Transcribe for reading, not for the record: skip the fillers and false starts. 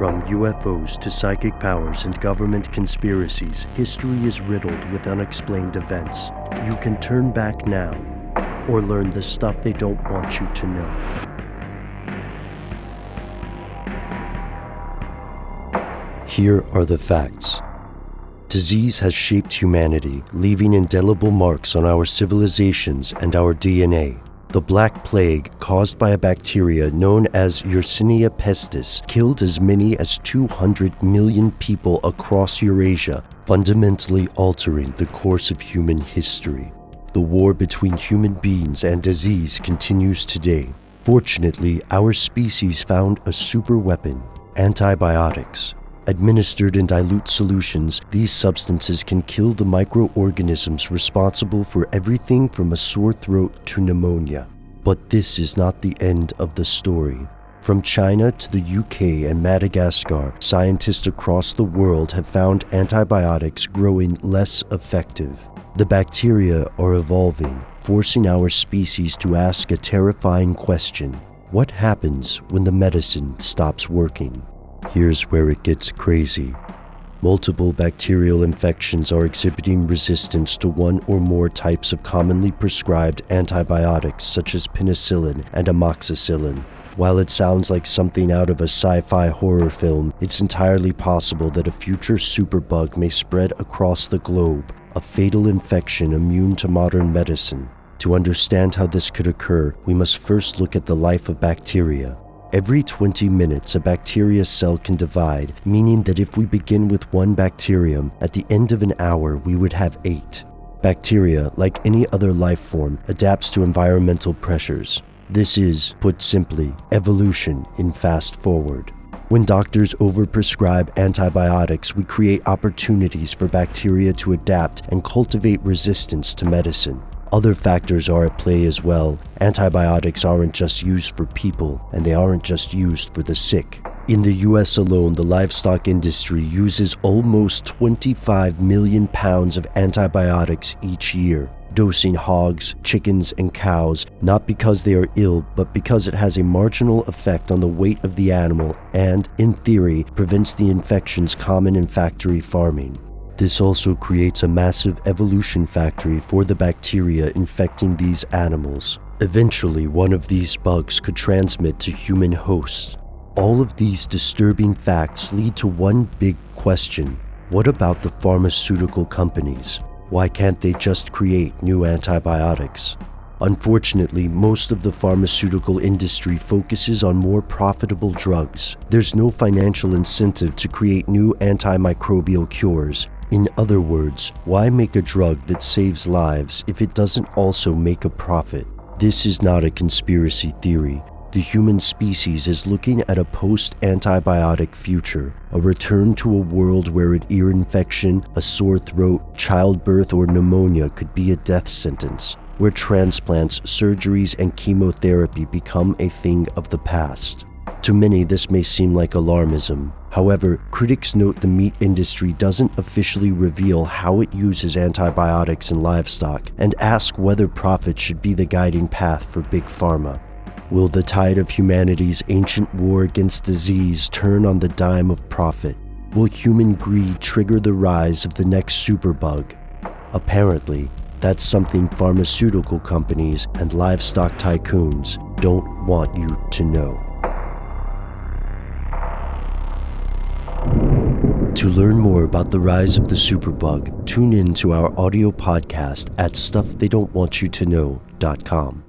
From UFOs to psychic powers and government conspiracies, history is riddled with unexplained events. You can turn back now, or learn the stuff they don't want you to know. Here are the facts. Disease has shaped humanity, leaving indelible marks on our civilizations and our DNA. The Black Plague, caused by a bacteria known as Yersinia pestis, killed as many as 200 million people across Eurasia, fundamentally altering the course of human history. The war between human beings and disease continues today. Fortunately, our species found a super weapon: antibiotics. Administered in dilute solutions, these substances can kill the microorganisms responsible for everything from a sore throat to pneumonia. But this is not the end of the story. From China to the UK and Madagascar, scientists across the world have found antibiotics growing less effective. The bacteria are evolving, forcing our species to ask a terrifying question: what happens when the medicine stops working? Here's where it gets crazy. Multiple bacterial infections are exhibiting resistance to one or more types of commonly prescribed antibiotics such as penicillin and amoxicillin. While it sounds like something out of a sci-fi horror film, it's entirely possible that a future superbug may spread across the globe, a fatal infection immune to modern medicine. To understand how this could occur, we must first look at the life of bacteria. Every 20 minutes, a bacteria cell can divide, meaning that if we begin with one bacterium, at the end of an hour we would have 8. Bacteria, like any other life form, adapts to environmental pressures. This is, put simply, evolution in fast forward. When doctors overprescribe antibiotics, we create opportunities for bacteria to adapt and cultivate resistance to medicine. Other factors are at play as well. Antibiotics aren't just used for people, and they aren't just used for the sick. In the US alone, the livestock industry uses almost 25 million pounds of antibiotics each year, dosing hogs, chickens, and cows, not because they are ill, but because it has a marginal effect on the weight of the animal and, in theory, prevents the infections common in factory farming. This also creates a massive evolution factory for the bacteria infecting these animals. Eventually, one of these bugs could transmit to human hosts. All of these disturbing facts lead to one big question: what about the pharmaceutical companies? Why can't they just create new antibiotics? Unfortunately, most of the pharmaceutical industry focuses on more profitable drugs. There's no financial incentive to create new antimicrobial cures. In other words, why make a drug that saves lives if it doesn't also make a profit? This is not a conspiracy theory. The human species is looking at a post-antibiotic future, a return to a world where an ear infection, a sore throat, childbirth, or pneumonia could be a death sentence, where transplants, surgeries, and chemotherapy become a thing of the past. To many, this may seem like alarmism. However, critics note the meat industry doesn't officially reveal how it uses antibiotics in livestock and ask whether profit should be the guiding path for Big Pharma. Will the tide of humanity's ancient war against disease turn on the dime of profit? Will human greed trigger the rise of the next superbug? Apparently, that's something pharmaceutical companies and livestock tycoons don't want you to know. To learn more about the rise of the superbug, tune in to our audio podcast at stufftheydon'twantyoutoKnow.com.